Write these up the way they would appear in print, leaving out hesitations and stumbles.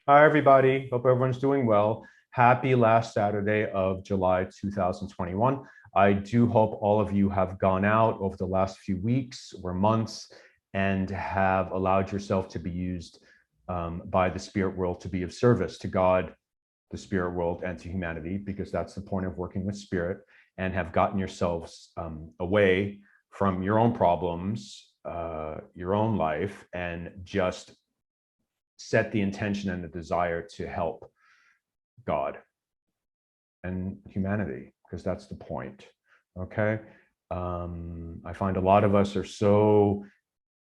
Hi, everybody. Hope everyone's doing well. Happy last Saturday of July 2021. I do hope all of you have gone out over the last few weeks or months and have allowed yourself to be used by the spirit world to be of service to God, the spirit world, and to humanity, because that's the point of working with spirit, and have gotten yourselves away from your own problems, your own life, and just set the intention and the desire to help God and humanity, because that's the point. Okay. I find a lot of us are so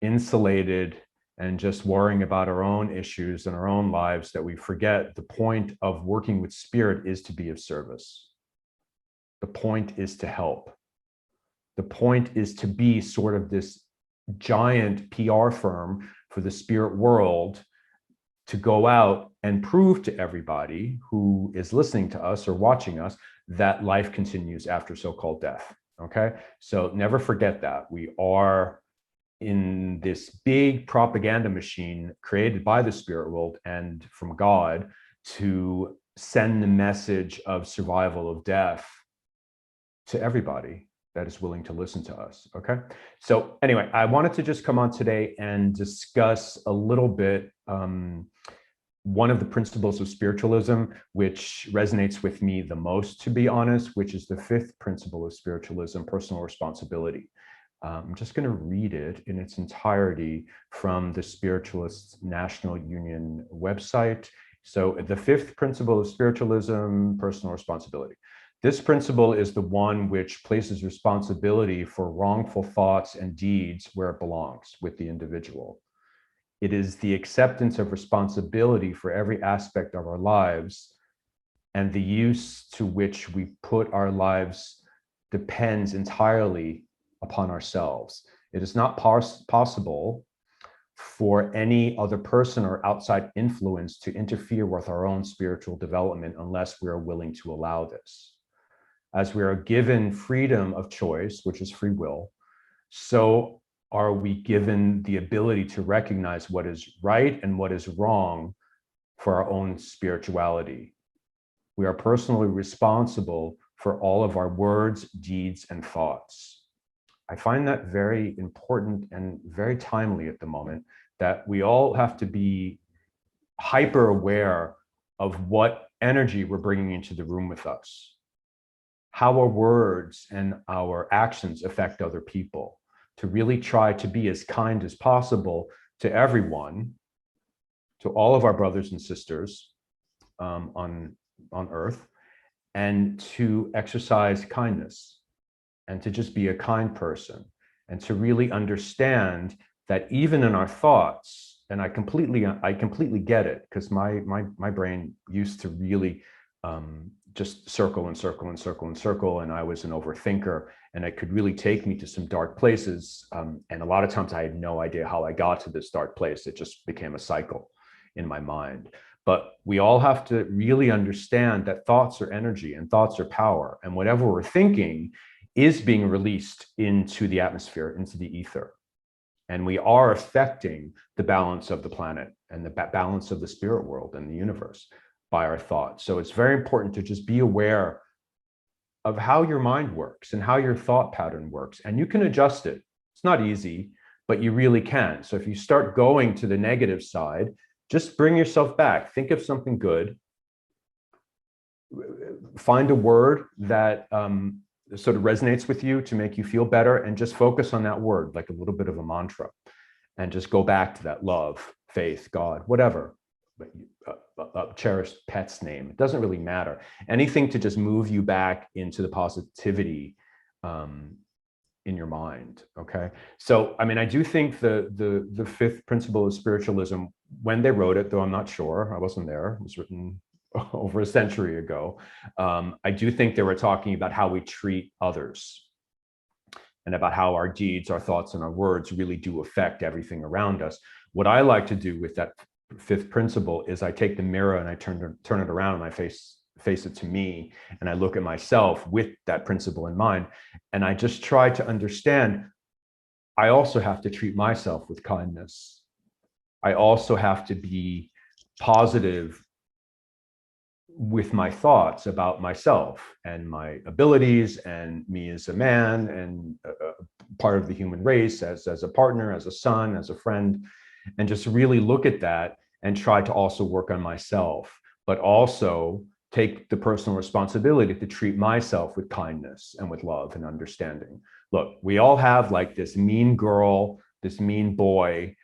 insulated and just worrying about our own issues and our own lives that we forget the point of working with spirit is to be of service. The point is to help. The point is to be sort of this giant PR firm for the spirit world, to go out and prove to everybody who is listening to us or watching us that life continues after so-called death. Okay. So never forget that we are in this big propaganda machine created by the spirit world and from God to send the message of survival of death to everybody that is willing to listen to us. Okay. So anyway, I wanted to just come on today and discuss a little bit one of the principles of spiritualism, which resonates with me the most, to be honest, which is the fifth principle of spiritualism, personal responsibility. I'm just going to read it in its entirety from the Spiritualists National Union website. So the fifth principle of spiritualism, personal responsibility. This principle is the one which places responsibility for wrongful thoughts and deeds where it belongs, with the individual. It is the acceptance of responsibility for every aspect of our lives, and the use to which we put our lives depends entirely upon ourselves. It is not possible for any other person or outside influence to interfere with our own spiritual development unless we are willing to allow this. As we are given freedom of choice, which is free will, so are we given the ability to recognize what is right and what is wrong for our own spirituality. We are personally responsible for all of our words, deeds, and thoughts. I find that very important and very timely at the moment, that we all have to be hyper aware of what energy we're bringing into the room with us, how our words and our actions affect other people, to really try to be as kind as possible to everyone, to all of our brothers and sisters on earth, and to exercise kindness and to just be a kind person, and to really understand that even in our thoughts, and I completely get it, because my brain used to really just circle and circle and circle and circle, and I was an overthinker, and it could really take me to some dark places, and a lot of times I had no idea how I got to this dark place. It just became a cycle in my mind. But we all have to really understand that thoughts are energy and thoughts are power, and whatever we're thinking is being released into the atmosphere, into the ether, and we are affecting the balance of the planet and the balance of the spirit world and the universe by our thoughts. So it's very important to just be aware of how your mind works and how your thought pattern works, and you can adjust it. It's not easy, but you really can. So if you start going to the negative side, just bring yourself back. Think of something good. Find a word that sort of resonates with you to make you feel better, and just focus on that word like a little bit of a mantra, and just go back to that: love, faith, God, whatever. Cherished pet's name. It doesn't really matter. Anything to just move you back into the positivity in your mind. Okay. So, I mean, I do think the fifth principle of spiritualism, when they wrote it, though I'm not sure, I wasn't there, it was written over a century ago. I do think they were talking about how we treat others, and about how our deeds, our thoughts, and our words really do affect everything around us. What I like to do with that fifth principle is I take the mirror and I turn it around, and I face it to me, and I look at myself with that principle in mind, and I just try to understand I also have to treat myself with kindness. I also have to be positive with my thoughts about myself and my abilities and me as a man and part of the human race, as a partner, as a son, as a friend, and just really look at that and try to also work on myself, but also take the personal responsibility to treat myself with kindness and with love and understanding. Look, we all have like this mean girl, this mean boy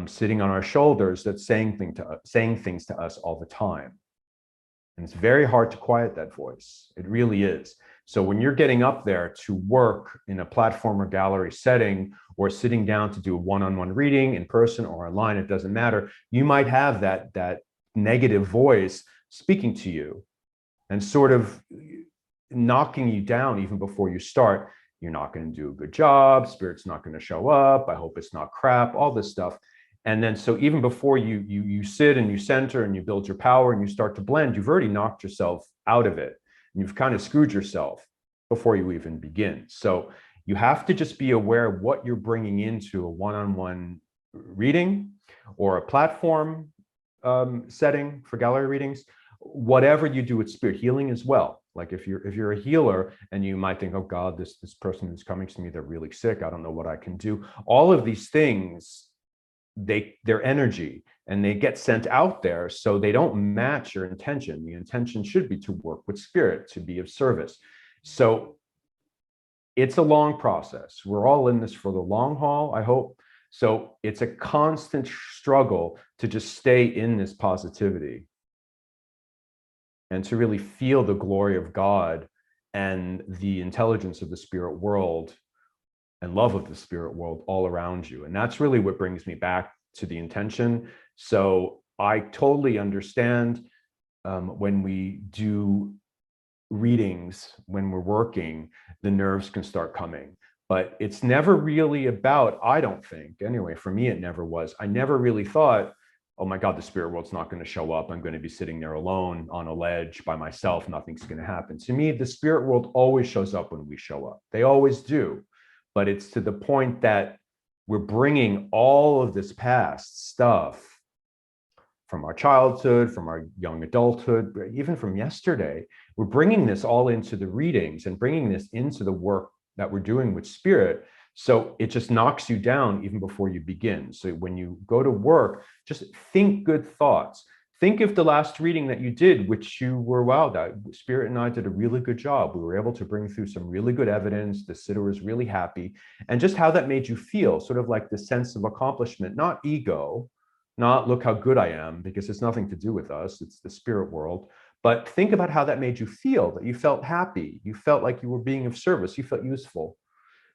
sitting on our shoulders that's saying things to us all the time. And it's very hard to quiet that voice. It really is. So when you're getting up there to work in a platform or gallery setting, or sitting down to do a one-on-one reading in person or online, it doesn't matter. You might have that negative voice speaking to you and sort of knocking you down even before you start. You're not going to do a good job. Spirit's not going to show up. I hope it's not crap, all this stuff. And then, so even before you sit and you center and you build your power and you start to blend, you've already knocked yourself out of it. You've kind of screwed yourself before you even begin. So you have to just be aware of what you're bringing into a one-on-one reading or a platform setting for gallery readings. Whatever you do with spirit healing as well. Like if you're a healer and you might think, oh God, this person who's coming to me, they're really sick. I don't know what I can do. All of these things, their energy, and they get sent out there, so they don't match your intention. The intention should be to work with spirit, to be of service. So it's a long process. We're all in this for the long haul, I hope. So it's a constant struggle to just stay in this positivity and to really feel the glory of God and the intelligence of the spirit world and love of the spirit world all around you. And that's really what brings me back to the intention. So I totally understand when we do readings, when we're working, the nerves can start coming. But it's never really about, I don't think, anyway, for me, it never was. I never really thought, oh my God, the spirit world's not going to show up. I'm going to be sitting there alone on a ledge by myself. Nothing's going to happen. To me, the spirit world always shows up when we show up. They always do. But it's to the point that we're bringing all of this past stuff from our childhood, from our young adulthood, even from yesterday. We're bringing this all into the readings and bringing this into the work that we're doing with spirit. So it just knocks you down even before you begin. So when you go to work, just think good thoughts. Think of the last reading that you did, which you were, wow, that Spirit and I did a really good job. We were able to bring through some really good evidence. The sitter was really happy. And just how that made you feel, sort of like the sense of accomplishment, not ego, not look how good I am, because it's nothing to do with us. It's the spirit world. But think about how that made you feel, that you felt happy. You felt like you were being of service. You felt useful.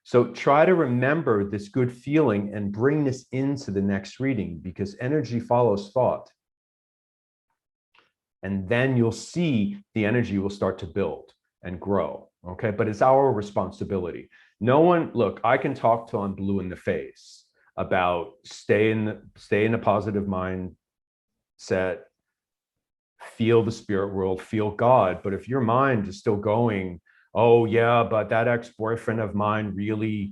So try to remember this good feeling and bring this into the next reading, because energy follows thought. And then you'll see the energy will start to build and grow, okay? But it's our responsibility. No one, look, I can talk till I'm blue in the face about stay in a positive mindset, feel the spirit world, feel God. But if your mind is still going, oh yeah, but that ex-boyfriend of mine really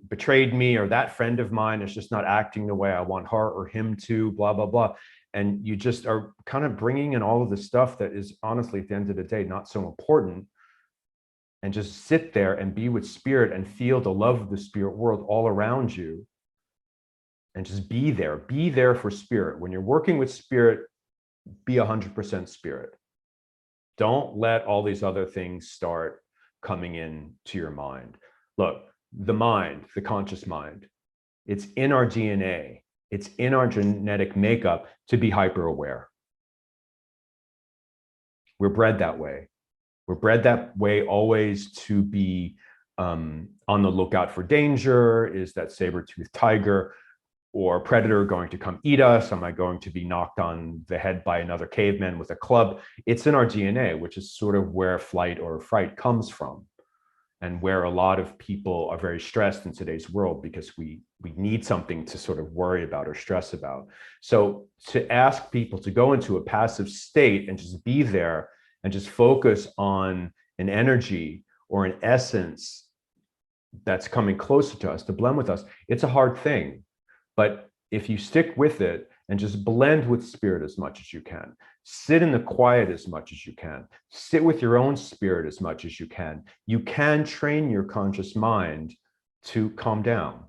betrayed me, or that friend of mine is just not acting the way I want her or him to, blah, blah, blah. And you just are kind of bringing in all of the stuff that is honestly, at the end of the day, not so important. And just sit there and be with spirit and feel the love of the spirit world all around you. And just be there for spirit. When you're working with spirit, be 100% spirit. Don't let all these other things start coming in to your mind. Look, the mind, the conscious mind, it's in our DNA. It's in our genetic makeup to be hyper aware. We're bred that way. We're bred that way always to be on the lookout for danger. Is that saber-toothed tiger or predator going to come eat us? Am I going to be knocked on the head by another caveman with a club? It's in our DNA, which is sort of where flight or fright comes from, and where a lot of people are very stressed in today's world, because we need something to sort of worry about or stress about. So to ask people to go into a passive state and just be there and just focus on an energy or an essence that's coming closer to us, to blend with us, it's a hard thing. But if you stick with it and just blend with spirit as much as you can. Sit in the quiet as much as you can. Sit with your own spirit as much as you can. You can train your conscious mind to calm down,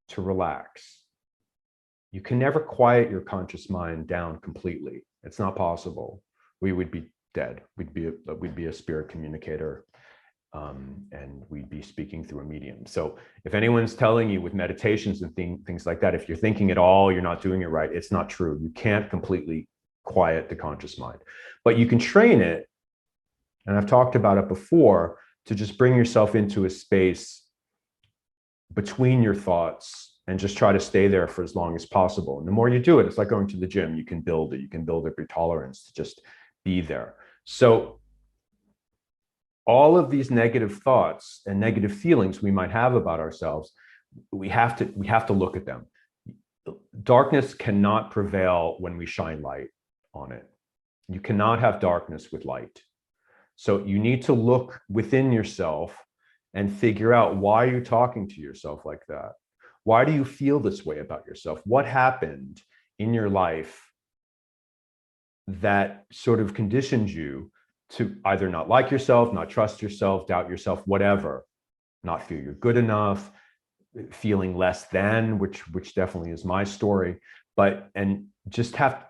to relax. You can never quiet your conscious mind down completely. It's not possible. We would be dead. We'd be a spirit communicator, and we'd be speaking through a medium. So if anyone's telling you with meditations and things like that, if you're thinking at all, you're not doing it right, it's not true. You can't completely quiet the conscious mind, but you can train it. And I've talked about it before, to just bring yourself into a space between your thoughts and just try to stay there for as long as possible. And the more you do it, it's like going to the gym. You can build it. You can build up your tolerance to just be there. So all of these negative thoughts and negative feelings we might have about ourselves, we have to look at them. Darkness cannot prevail when we shine light on it. You cannot have darkness with light. So you need to look within yourself and figure out, why you're talking to yourself like that. Why do you feel this way about yourself? What happened in your life that sort of conditioned you to either not like yourself, not trust yourself, doubt yourself, whatever, not feel you're good enough, feeling less than, which definitely is my story. And just have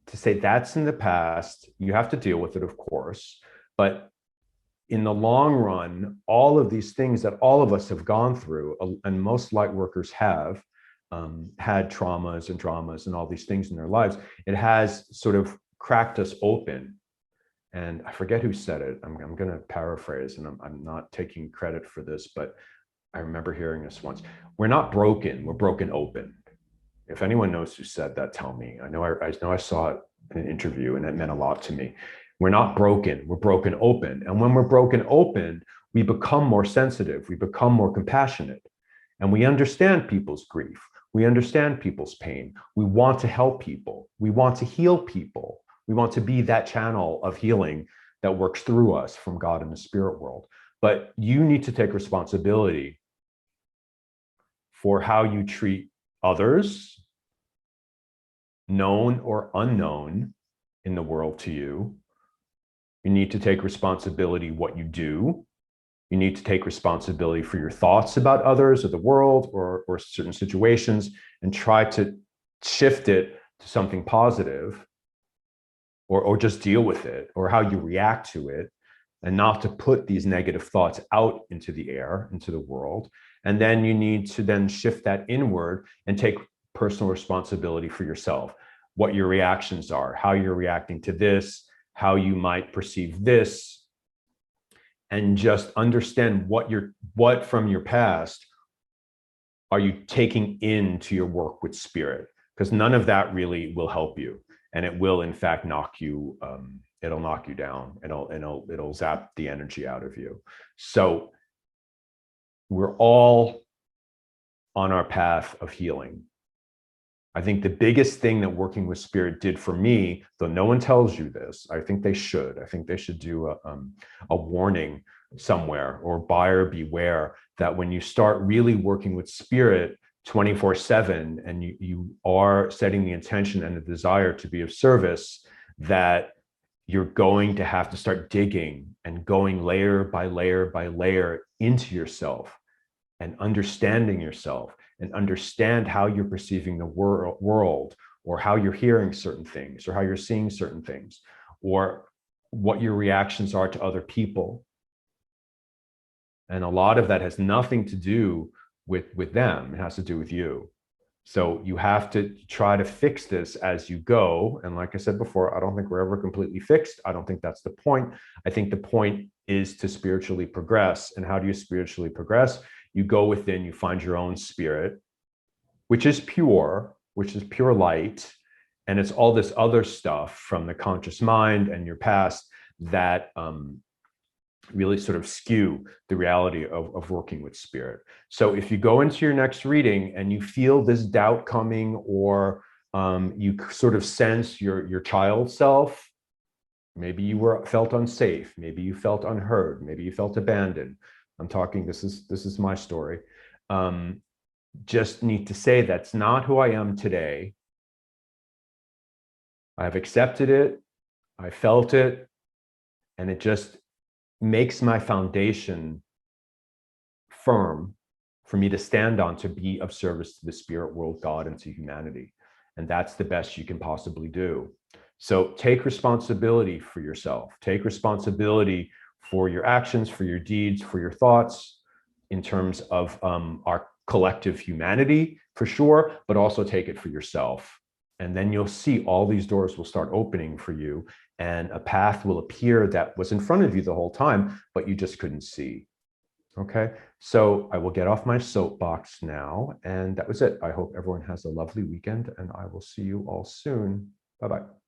to say, that's in the past. You have to deal with it, of course, but in the long run, all of these things that all of us have gone through, and most light workers have had traumas and dramas and all these things in their lives, it has sort of cracked us open. And I forget who said it. I'm going to paraphrase, and I'm not taking credit for this, but I remember hearing this once. We're not broken, we're broken open. If anyone knows who said that, tell me. I know I saw it in an interview, and it meant a lot to me. We're not broken, we're broken open. And when we're broken open, we become more sensitive, we become more compassionate, and we understand people's grief. We understand people's pain. We want to help people. We want to heal people. We want to be that channel of healing that works through us from God in the spirit world. But you need to take responsibility for how you treat others, known or unknown in the world to you. You need to take responsibility what you do. You need to take responsibility for your thoughts about others or the world or certain situations, and try to shift it to something positive, or just deal with it, or how you react to it, and not to put these negative thoughts out into the air, into the world. And then you need to then shift that inward and take personal responsibility for yourself, what your reactions are, how you're reacting to this, how you might perceive this, and just understand what from your past are you taking into your work with spirit, because none of that really will help you. And it will, in fact, knock you, it'll knock you down. It'll zap the energy out of you. So we're all on our path of healing. I think the biggest thing that working with spirit did for me, though no one tells you this, I think they should. I think they should do a warning somewhere, or buyer beware, that when you start really working with spirit 24/7, and you are setting the intention and the desire to be of service, that you're going to have to start digging and going layer by layer by layer into yourself, and understanding yourself, and understand how you're perceiving the world, or how you're hearing certain things, or how you're seeing certain things, or what your reactions are to other people. And a lot of that has nothing to do with them. It has to do with you. So you have to try to fix this as you go. And like I said before, I don't think we're ever completely fixed. I don't think that's the point. I think the point is to spiritually progress. And how do you spiritually progress? You go within, you find your own spirit, which is pure light. And it's all this other stuff from the conscious mind and your past that really sort of skew the reality of working with spirit. So if you go into your next reading and you feel this doubt coming, or you sort of sense your child self, maybe you felt unsafe, maybe you felt unheard, maybe you felt abandoned. I'm talking, this is my story. Just need to say, that's not who I am today. I have accepted it. I felt it. And it just makes my foundation firm for me to stand on, to be of service to the spirit world, God, and to humanity. And that's the best you can possibly do. So take responsibility for yourself. Take responsibility for your actions, for your deeds, for your thoughts, in terms of our collective humanity, for sure, but also take it for yourself. And then you'll see all these doors will start opening for you, and a path will appear that was in front of you the whole time, but you just couldn't see. Okay, so I will get off my soapbox now, and that was it. I hope everyone has a lovely weekend, and I will see you all soon. Bye-bye.